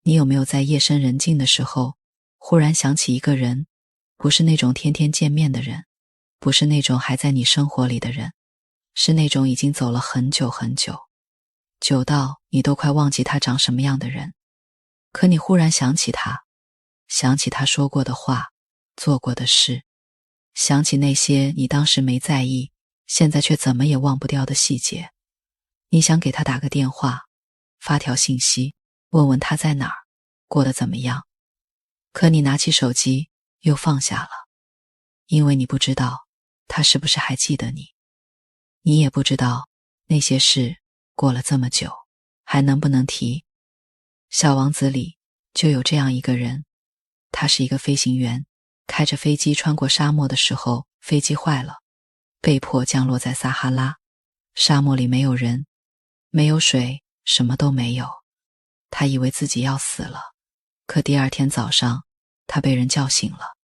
你有没有在夜深人静的时候，忽然想起一个人，不是那种天天见面的人，不是那种还在你生活里的人，是那种已经走了很久很久，久到你都快忘记他长什么样的人，可你忽然想起他，想起他说过的话，做过的事，想起那些你当时没在意，现在却怎么也忘不掉的细节。你想给他打个电话，发条信息，问问他在哪儿，过得怎么样。可你拿起手机又放下了，因为你不知道他是不是还记得你，你也不知道那些事过了这么久还能不能提。小王子里就有这样一个人，他是一个飞行员，开着飞机穿过沙漠的时候，飞机坏了，被迫降落在撒哈拉。沙漠里没有人，没有水，什么都没有。他以为自己要死了，可第二天早上他被人叫醒了。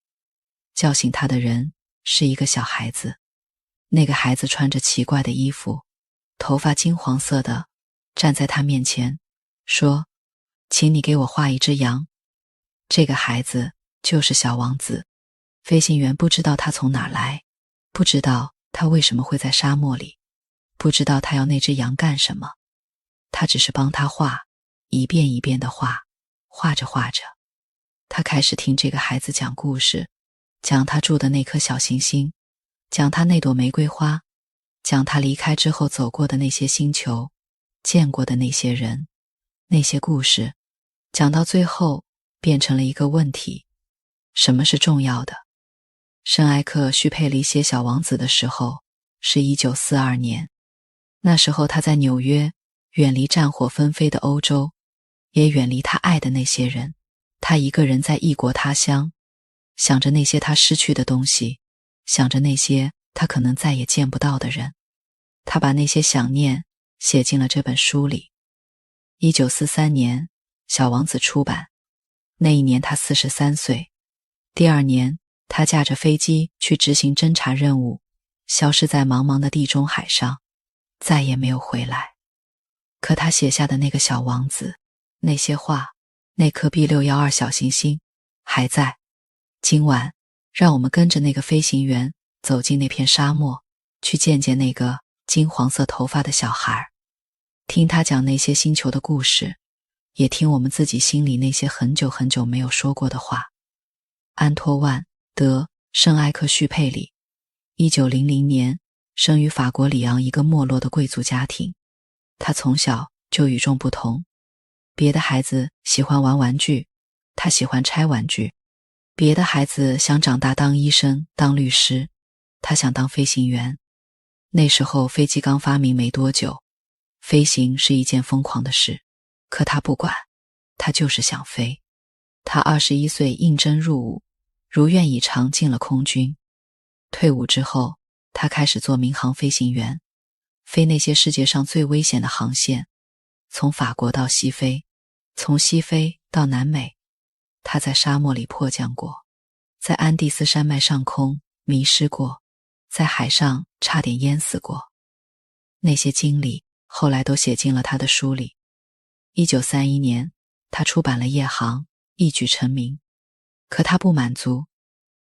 叫醒他的人是一个小孩子，那个孩子穿着奇怪的衣服，头发金黄色的，站在他面前说，请你给我画一只羊。这个孩子就是小王子。飞行员不知道他从哪来，不知道他为什么会在沙漠里，不知道他要那只羊干什么，他只是帮他画，一遍一遍地画，画着画着，他开始听这个孩子讲故事，讲他住的那颗小行星，讲他那朵玫瑰花，讲他离开之后走过的那些星球，见过的那些人，那些故事，讲到最后变成了一个问题：什么是重要的？圣埃克叙佩里写小王子的时候是1942年，那时候他在纽约，远离战火纷飞的欧洲，也远离他爱的那些人，他一个人在异国他乡，想着那些他失去的东西，想着那些他可能再也见不到的人，他把那些想念写进了这本书里。1943年，小王子出版，那一年他43岁。第二年，他驾着飞机去执行侦察任务，消失在茫茫的地中海上，再也没有回来。可他写下的那个小王子，那些话，那颗 B612 小行星还在。今晚，让我们跟着那个飞行员走进那片沙漠，去见见那个金黄色头发的小孩，听他讲那些星球的故事，也听我们自己心里那些很久很久没有说过的话。安托万·德·圣埃克叙佩里1900年生于法国里昂一个没落的贵族家庭。他从小就与众不同，别的孩子喜欢玩玩具，他喜欢拆玩具；别的孩子想长大当医生、当律师，他想当飞行员。那时候飞机刚发明没多久，飞行是一件疯狂的事，可他不管，他就是想飞。他21岁应征入伍，如愿以偿进了空军。退伍之后，他开始做民航飞行员，飞那些世界上最危险的航线，从法国到西非，从西非到南美。他在沙漠里迫降过，在安第斯山脉上空迷失过，在海上差点淹死过。那些经历后来都写进了他的书里。1931年，他出版了《夜航》，一举成名。可他不满足，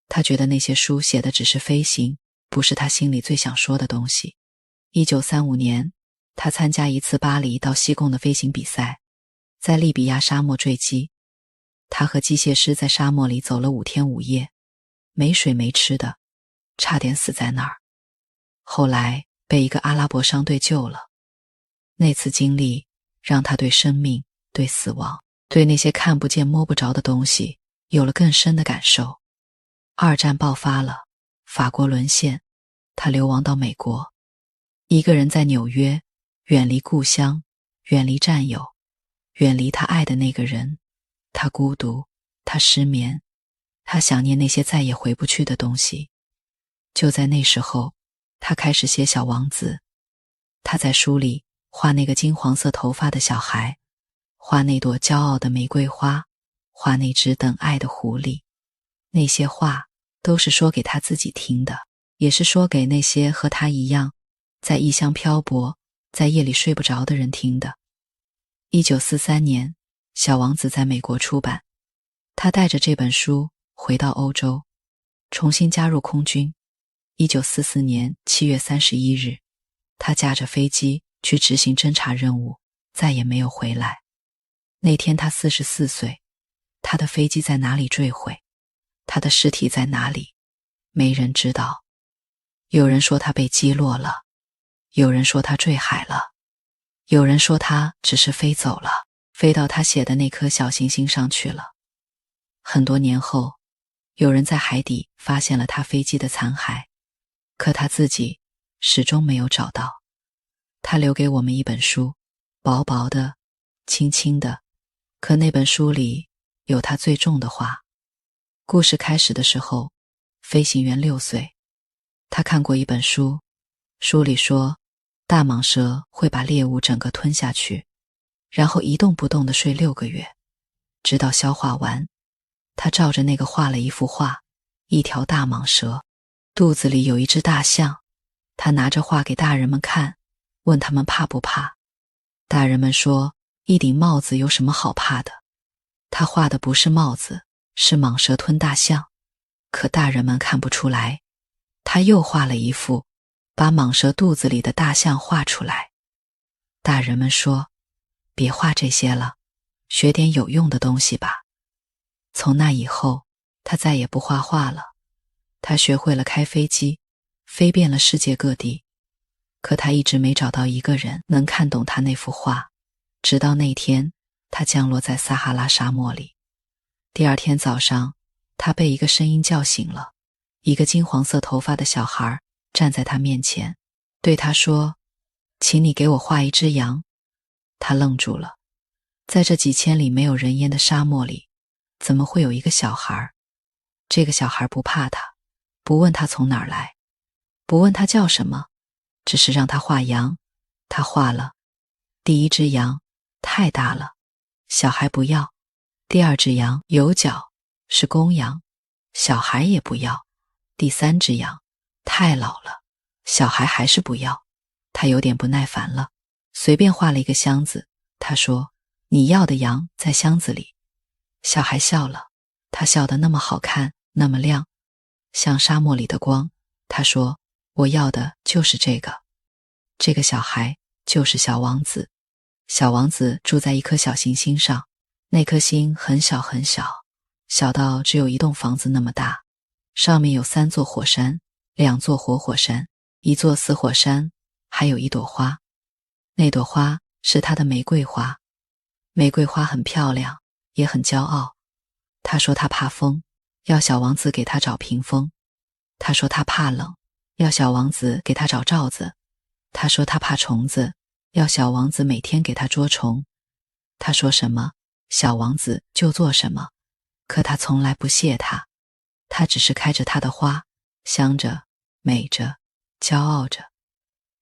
他觉得那些书写的只是飞行，不是他心里最想说的东西。1935年，他参加一次巴黎到西贡的飞行比赛，在利比亚沙漠坠机。他和机械师在沙漠里走了5天5夜，没水没吃的，差点死在那儿。后来被一个阿拉伯商队救了。那次经历让他对生命、对死亡、对那些看不见摸不着的东西有了更深的感受。二战爆发了，法国沦陷，他流亡到美国，一个人在纽约，远离故乡，远离战友，远离他爱的那个人。他孤独，他失眠，他想念那些再也回不去的东西。就在那时候，他开始写小王子。他在书里画那个金黄色头发的小孩，画那朵骄傲的玫瑰花，画那只等爱的狐狸。那些话都是说给他自己听的，也是说给那些和他一样在异乡漂泊，在夜里睡不着的人听的。1943年，小王子在美国出版。他带着这本书回到欧洲，重新加入空军。1944年7月31日，他驾着飞机去执行侦察任务，再也没有回来。那天他44岁，他的飞机在哪里坠毁？他的尸体在哪里？没人知道。有人说他被击落了，有人说他坠海了，有人说他只是飞走了，飞到他写的那颗小行星上去了。很多年后，有人在海底发现了他飞机的残骸，可他自己始终没有找到。他留给我们一本书，薄薄的，轻轻的，可那本书里有他最重的话。故事开始的时候，飞行员6岁，他看过一本书，书里说大蟒蛇会把猎物整个吞下去，然后一动不动地睡6个月，直到消化完。他照着那个画了一幅画，一条大蟒蛇，肚子里有一只大象。他拿着画给大人们看，问他们怕不怕。大人们说，一顶帽子有什么好怕的？他画的不是帽子，是蟒蛇吞大象。可大人们看不出来。他又画了一幅，把蟒蛇肚子里的大象画出来。大人们说，别画这些了，学点有用的东西吧。从那以后，他再也不画画了。他学会了开飞机，飞遍了世界各地。可他一直没找到一个人能看懂他那幅画，直到那天，他降落在撒哈拉沙漠里。第二天早上，他被一个声音叫醒了。一个金黄色头发的小孩站在他面前，对他说，请你给我画一只羊。他愣住了，在这几千里没有人烟的沙漠里，怎么会有一个小孩？这个小孩不怕他，不问他从哪儿来，不问他叫什么，只是让他画羊。他画了。第一只羊太大了，小孩不要。第二只羊有角，是公羊，小孩也不要。第三只羊太老了，小孩还是不要。他有点不耐烦了，随便画了一个箱子。他说，你要的羊在箱子里。小孩笑了，他笑得那么好看，那么亮，像沙漠里的光。他说，我要的就是这个。这个小孩就是小王子。小王子住在一颗小行星上，那颗星很小很小，小到只有一栋房子那么大。上面有3座火山，2座活火山，1座死火山，还有一朵花。那朵花是他的玫瑰花。玫瑰花很漂亮，也很骄傲。他说他怕风，要小王子给他找屏风。他说他怕冷，要小王子给他找罩子。他说他怕虫子，要小王子每天给他捉虫。他说什么，小王子就做什么，可他从来不谢他。他只是开着他的花，香着，美着，骄傲着。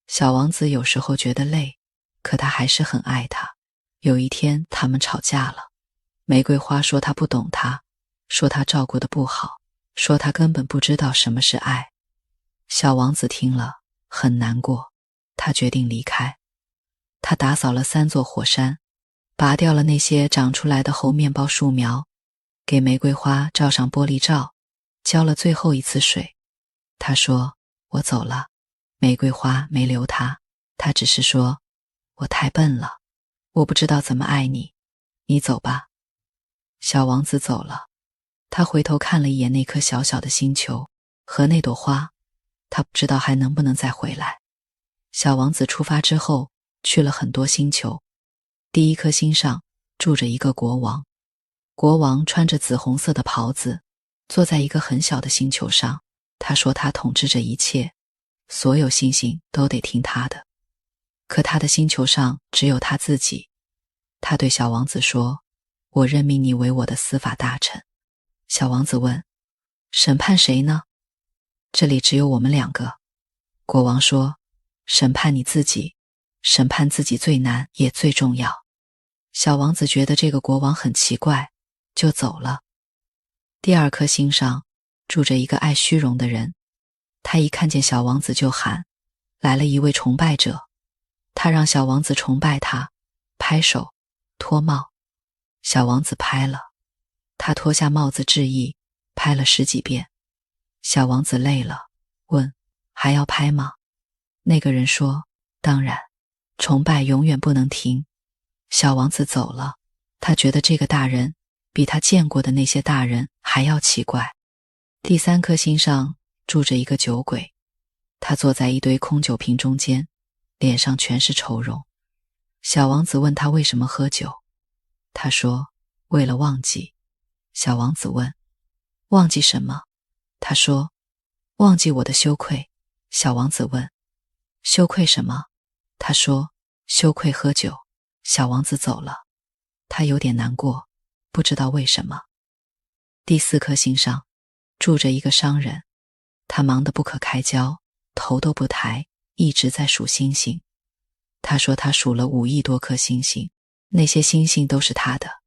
小王子有时候觉得累，可他还是很爱他。有一天他们吵架了，玫瑰花说他不懂他，说他照顾得不好，说他根本不知道什么是爱。小王子听了很难过，他决定离开。他打扫了3座火山，拔掉了那些长出来的猴面包树苗，给玫瑰花罩上玻璃罩，浇了最后一次水。他说，我走了。玫瑰花没留他，他只是说，我太笨了，我不知道怎么爱你，你走吧。小王子走了，他回头看了一眼那颗小小的星球和那朵花，他不知道还能不能再回来。小王子出发之后，去了很多星球。第一颗星上住着一个国王，国王穿着紫红色的袍子，坐在一个很小的星球上。他说他统治着一切，所有星星都得听他的。可他的星球上只有他自己。他对小王子说，我任命你为我的司法大臣。小王子问，审判谁呢？这里只有我们2个。国王说，审判你自己，审判自己最难也最重要。小王子觉得这个国王很奇怪，就走了。第2颗星上住着一个爱虚荣的人，他一看见小王子就喊，来了一位崇拜者。他让小王子崇拜他，拍手，脱帽。小王子拍了，他脱下帽子致意，拍了10几遍。小王子累了，问：还要拍吗？那个人说：当然，崇拜永远不能停。小王子走了，他觉得这个大人比他见过的那些大人还要奇怪。第3颗星上住着一个酒鬼，他坐在一堆空酒瓶中间，脸上全是愁容。小王子问他为什么喝酒，他说：为了忘记。小王子问：忘记什么？他说：忘记我的羞愧。小王子问：羞愧什么？他说：羞愧喝酒。小王子走了，他有点难过，不知道为什么。第4颗星上住着一个商人，他忙得不可开交，头都不抬，一直在数星星。他说他数了5亿多颗星星，那些星星都是他的。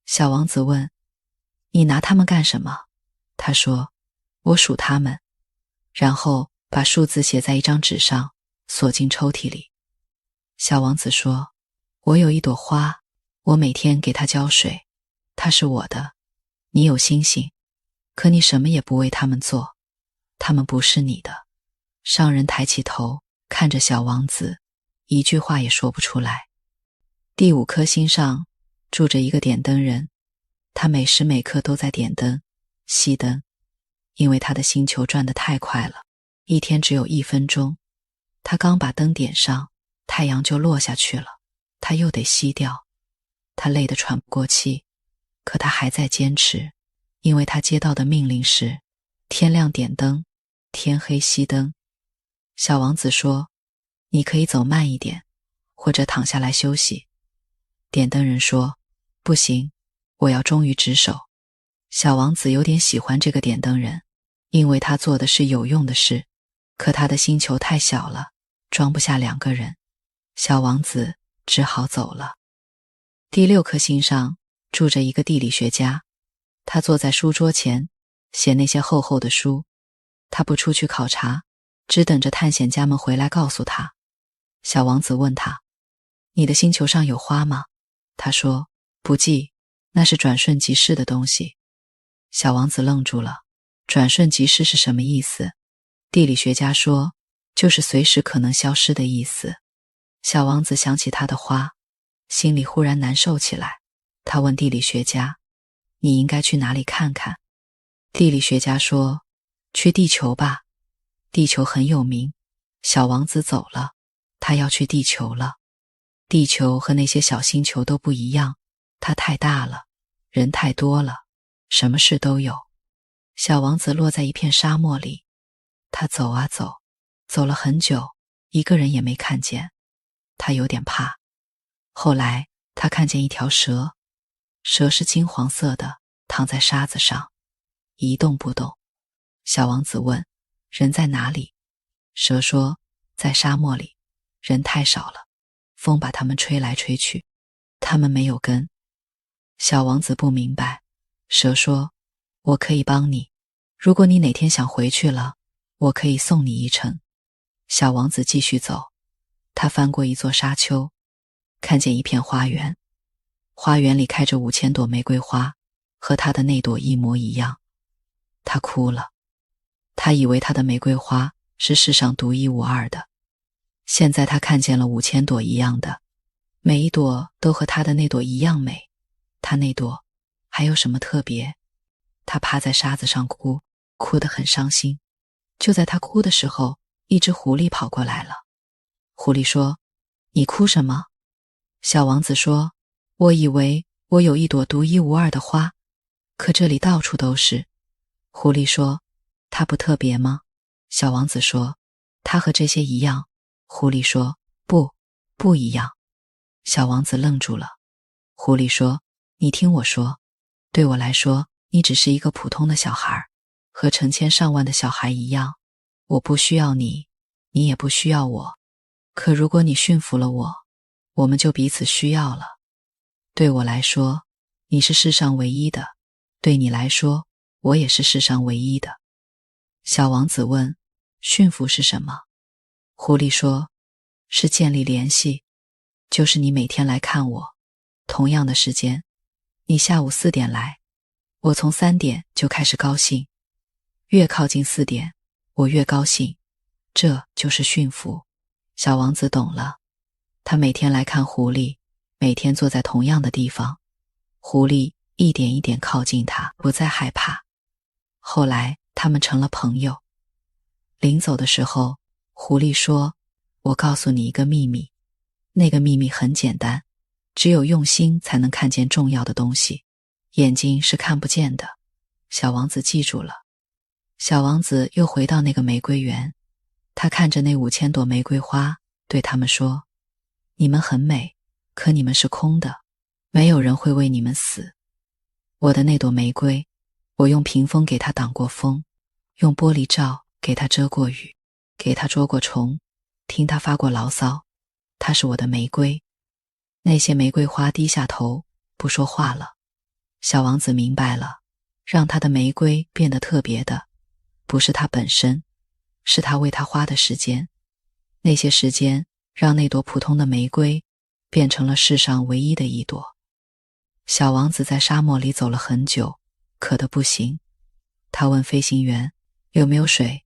小王子问：你拿它们干什么？他说：我数它们，然后把数字写在一张纸上，锁进抽屉里。小王子说：我有一朵花，我每天给它浇水，它是我的。你有星星，可你什么也不为它们做，它们不是你的。商人抬起头看着小王子，一句话也说不出来。第5颗星上住着一个点灯人，他每时每刻都在点灯熄灯，因为他的星球转得太快了，一天只有1分钟。他刚把灯点上，太阳就落下去了，他又得熄掉。他累得喘不过气，可他还在坚持，因为他接到的命令是天亮点灯，天黑熄灯。小王子说：你可以走慢一点，或者躺下来休息。点灯人说：不行，我要忠于职守。小王子有点喜欢这个点灯人，因为他做的是有用的事，可他的星球太小了，装不下2个人。小王子只好走了。第6颗星上住着一个地理学家，他坐在书桌前写那些厚厚的书，他不出去考察，只等着探险家们回来告诉他。小王子问他：你的星球上有花吗？他说：不记，那是转瞬即逝的东西。小王子愣住了，转瞬即逝是什么意思？地理学家说，就是随时可能消失的意思。小王子想起他的花，心里忽然难受起来。他问地理学家：你应该去哪里看看？地理学家说：去地球吧，地球很有名。小王子走了，他要去地球了。地球和那些小星球都不一样，它太大了，人太多了，什么事都有。小王子落在一片沙漠里，他走啊走，走了很久，一个人也没看见。他有点怕。后来他看见一条蛇，蛇是金黄色的，躺在沙子上，一动不动。小王子问：人在哪里？蛇说：在沙漠里，人太少了，风把它们吹来吹去，它们没有根。小王子不明白。蛇说：我可以帮你，如果你哪天想回去了，我可以送你一程。小王子继续走，他翻过一座沙丘，看见一片花园，花园里开着5000朵玫瑰花，和他的那朵一模一样。他哭了，他以为他的玫瑰花是世上独一无二的，现在他看见了5000朵一样的，每一朵都和他的那朵一样美。他那朵还有什么特别？他趴在沙子上哭，哭得很伤心。就在他哭的时候，一只狐狸跑过来了。狐狸说：你哭什么？小王子说：我以为我有一朵独一无二的花，可这里到处都是。狐狸说：它不特别吗？小王子说：它和这些一样。狐狸说：不一样。小王子愣住了。狐狸说：你听我说，对我来说，你只是一个普通的小孩，和成千上万的小孩一样。我不需要你，你也不需要我。可如果你驯服了我，我们就彼此需要了。对我来说，你是世上唯一的，对你来说，我也是世上唯一的。小王子问：驯服是什么？狐狸说：是建立联系，就是你每天来看我，同样的时间，你下午4点来，我从3点就开始高兴，越靠近4点，我越高兴，这就是驯服。小王子懂了，他每天来看狐狸，每天坐在同样的地方，狐狸一点一点靠近他，不再害怕。后来他们成了朋友。临走的时候，狐狸说，我告诉你一个秘密，那个秘密很简单，只有用心才能看见重要的东西，眼睛是看不见的。小王子记住了。小王子又回到那个玫瑰园，他看着那5000朵玫瑰花，对他们说，你们很美，可你们是空的，没有人会为你们死。我的那朵玫瑰，我用屏风给它挡过风，用玻璃罩给它遮过雨，给它捉过虫，听它发过牢骚，它是我的玫瑰。那些玫瑰花低下头，不说话了。小王子明白了，让他的玫瑰变得特别的，不是它本身，是他为它花的时间。那些时间让那朵普通的玫瑰变成了世上唯一的一朵。小王子在沙漠里走了很久，渴得不行。他问飞行员，有没有水？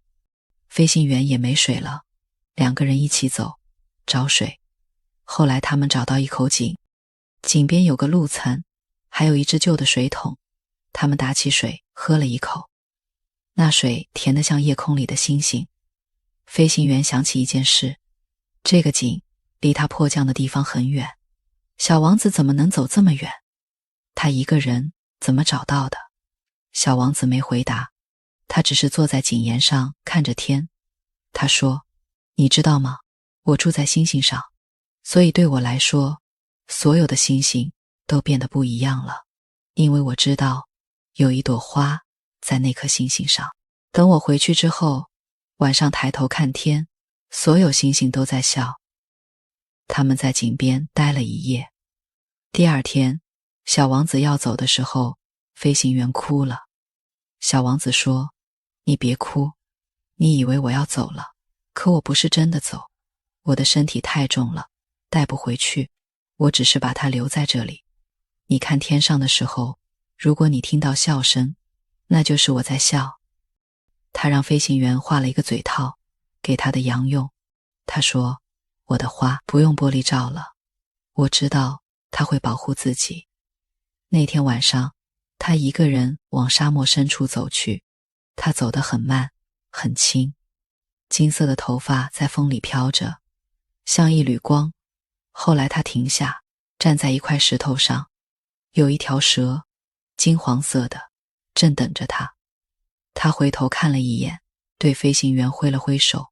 飞行员也没水了。2个人一起走，找水。后来他们找到一口井，井边有个路层，还有一只旧的水桶。他们打起水，喝了一口，那水甜得像夜空里的星星。飞行员想起一件事，这个井离他迫降的地方很远，小王子怎么能走这么远？他一个人怎么找到的？小王子没回答，他只是坐在井沿上看着天。他说，你知道吗？我住在星星上，所以对我来说，所有的星星都变得不一样了，因为我知道有一朵花在那颗星星上。等我回去之后，晚上抬头看天，所有星星都在笑。他们在井边待了一夜。第2天，小王子要走的时候，飞行员哭了。小王子说，你别哭，你以为我要走了，可我不是真的走，我的身体太重了，带不回去，我只是把它留在这里。你看天上的时候，如果你听到笑声，那就是我在笑。他让飞行员画了一个嘴套给他的羊用。他说，我的花不用玻璃罩了，我知道它会保护自己。那天晚上，他一个人往沙漠深处走去，他走得很慢，很轻，金色的头发在风里飘着，像一缕光。后来他停下，站在一块石头上，有一条蛇，金黄色的，正等着他。他回头看了一眼，对飞行员挥了挥手，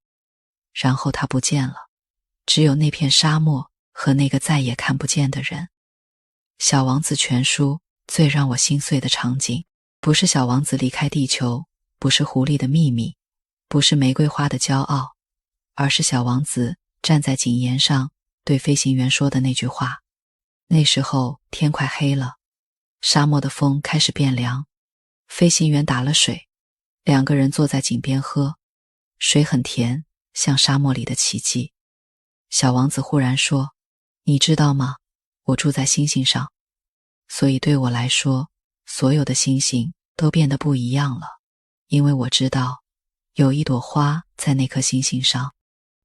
然后他不见了，只有那片沙漠和那个再也看不见的人。小王子全书最让我心碎的场景，不是小王子离开地球，不是狐狸的秘密，不是玫瑰花的骄傲，而是小王子站在井沿上对飞行员说的那句话。那时候天快黑了，沙漠的风开始变凉，飞行员打了水，2个人坐在井边喝，水很甜，像沙漠里的奇迹。小王子忽然说，你知道吗？我住在星星上，所以对我来说，所有的星星都变得不一样了，因为我知道有一朵花在那颗星星上。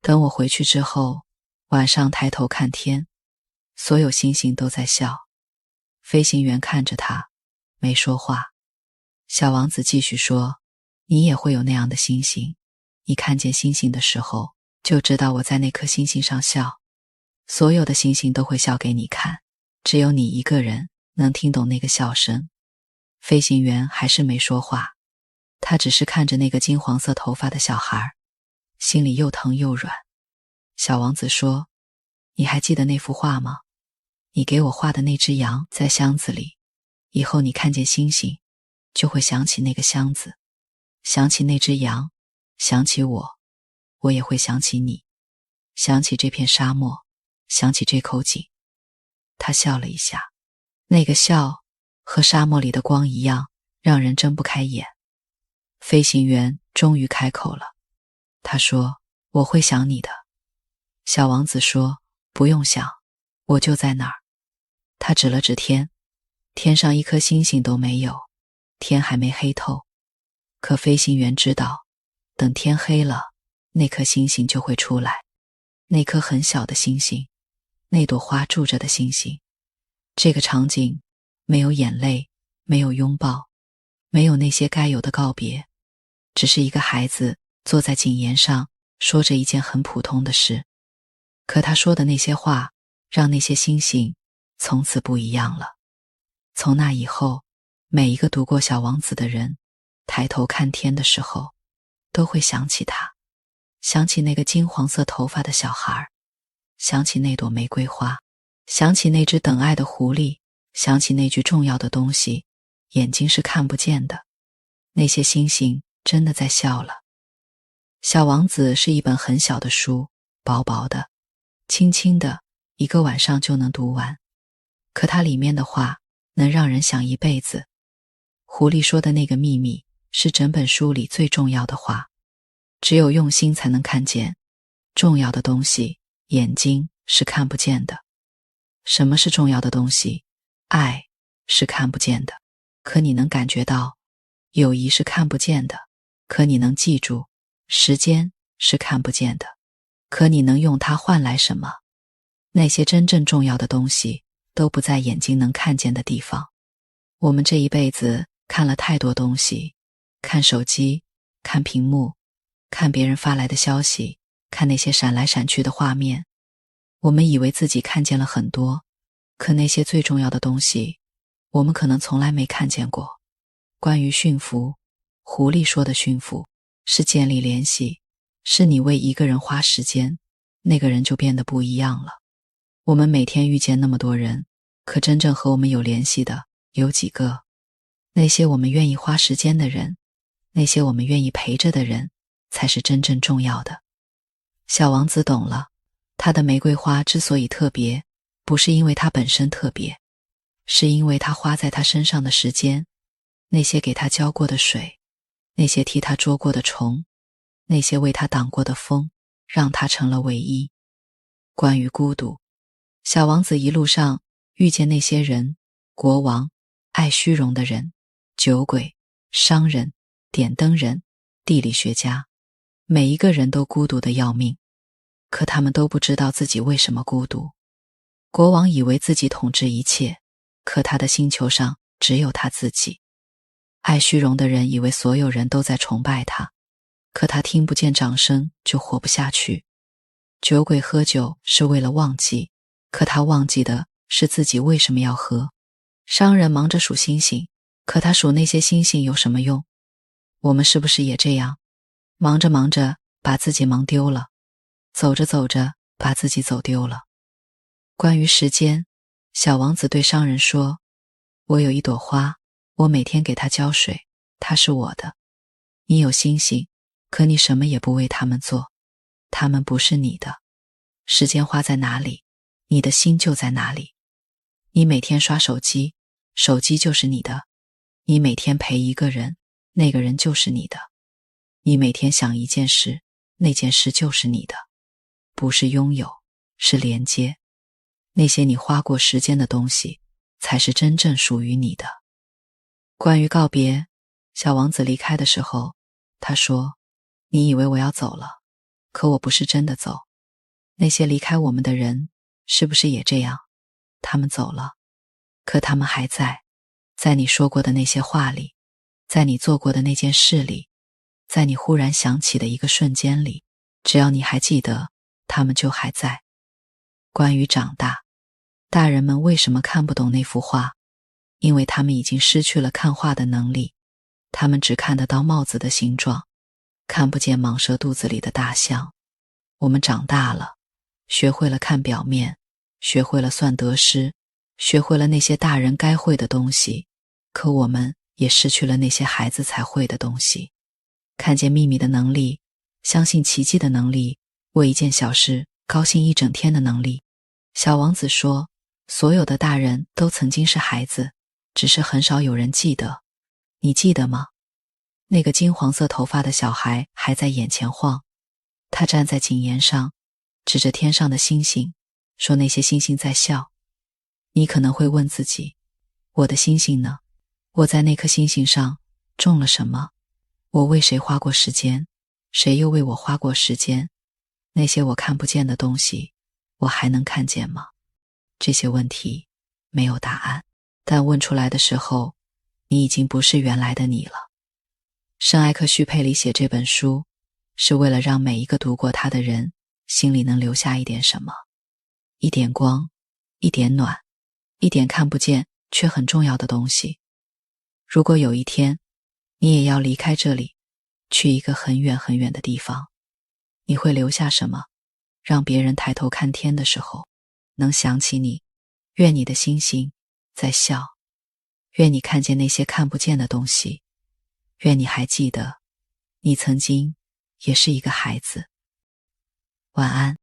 等我回去之后，晚上抬头看天，所有星星都在笑。飞行员看着他，没说话。小王子继续说，你也会有那样的星星，你看见星星的时候，就知道我在那颗星星上笑。所有的星星都会笑给你看，只有你一个人能听懂那个笑声。飞行员还是没说话，他只是看着那个金黄色头发的小孩，心里又疼又软。小王子说，你还记得那幅画吗？你给我画的那只羊在箱子里，以后你看见星星，就会想起那个箱子，想起那只羊，想起我，我也会想起你，想起这片沙漠，想起这口井。他笑了一下，那个笑和沙漠里的光一样，让人睁不开眼。飞行员终于开口了，他说，我会想你的。小王子说，不用想，我就在那儿。他指了指天，天上一颗星星都没有，天还没黑透。可飞行员知道，等天黑了，那颗星星就会出来。那颗很小的星星，那朵花住着的星星。这个场景没有眼泪，没有拥抱，没有那些该有的告别，只是一个孩子坐在井沿上，说着一件很普通的事。可他说的那些话，让那些星星从此不一样了。从那以后，每一个读过《小王子》的人，抬头看天的时候，都会想起他，想起那个金黄色头发的小孩，想起那朵玫瑰花，想起那只等爱的狐狸，想起那句重要的东西，眼睛是看不见的。那些星星真的在笑了。小王子是一本很小的书，薄薄的，轻轻的，一个晚上就能读完。可它里面的话能让人想一辈子。狐狸说的那个秘密是整本书里最重要的话，只有用心才能看见。重要的东西，眼睛是看不见的。什么是重要的东西？爱是看不见的，可你能感觉到；友谊是看不见的，可你能记住；时间是看不见的，可你能用它换来什么？那些真正重要的东西都不在眼睛能看见的地方。我们这一辈子看了太多东西，看手机，看屏幕，看别人发来的消息，看那些闪来闪去的画面。我们以为自己看见了很多，可那些最重要的东西，我们可能从来没看见过。关于驯服，狐狸说的驯服是建立联系，是你为一个人花时间，那个人就变得不一样了。我们每天遇见那么多人，可真正和我们有联系的有几个？那些我们愿意花时间的人，那些我们愿意陪着的人，才是真正重要的。小王子懂了，他的玫瑰花之所以特别，不是因为它本身特别，是因为它花在他身上的时间，那些给他浇过的水，那些替他捉过的虫，那些为他挡过的风，让他成了唯一。关于孤独，小王子一路上遇见那些人，国王，爱虚荣的人，酒鬼，商人，点灯人，地理学家，每一个人都孤独得要命，可他们都不知道自己为什么孤独。国王以为自己统治一切，可他的星球上只有他自己。爱虚荣的人以为所有人都在崇拜他，可他听不见掌声就活不下去。酒鬼喝酒是为了忘记，可他忘记的是自己为什么要喝。商人忙着数星星，可他数那些星星有什么用？我们是不是也这样？忙着忙着，把自己忙丢了，走着走着，把自己走丢了。关于时间，小王子对商人说，我有一朵花，我每天给它浇水，它是我的。你有星星，可你什么也不为它们做，它们不是你的。时间花在哪里，你的心就在哪里。你每天刷手机，手机就是你的。你每天陪一个人，那个人就是你的。你每天想一件事，那件事就是你的。不是拥有，是连接。那些你花过时间的东西，才是真正属于你的。关于告别，小王子离开的时候，他说，你以为我要走了，可我不是真的走。那些离开我们的人，是不是也这样？他们走了，可他们还在，在你说过的那些话里，在你做过的那件事里，在你忽然想起的一个瞬间里，只要你还记得，他们就还在。关于长大，大人们为什么看不懂那幅画？因为他们已经失去了看画的能力，他们只看得到帽子的形状，看不见蟒蛇肚子里的大象。我们长大了，学会了看表面，学会了算得失，学会了那些大人该会的东西，可我们也失去了那些孩子才会的东西。看见秘密的能力，相信奇迹的能力，为一件小事高兴一整天的能力。小王子说，所有的大人都曾经是孩子，只是很少有人记得。你记得吗？那个金黄色头发的小孩还在眼前晃，他站在井沿上，指着天上的星星，说那些星星在笑。你可能会问自己，我的星星呢？我在那颗星星上种了什么？我为谁花过时间？谁又为我花过时间？那些我看不见的东西，我还能看见吗？这些问题没有答案，但问出来的时候，你已经不是原来的你了。圣埃克徐佩里写这本书，是为了让每一个读过它的人心里能留下一点什么，一点光，一点暖，一点看不见却很重要的东西。如果有一天你也要离开这里，去一个很远很远的地方，你会留下什么，让别人抬头看天的时候能想起你？愿你的星星在笑，愿你看见那些看不见的东西，愿你还记得你曾经也是一个孩子。晚安。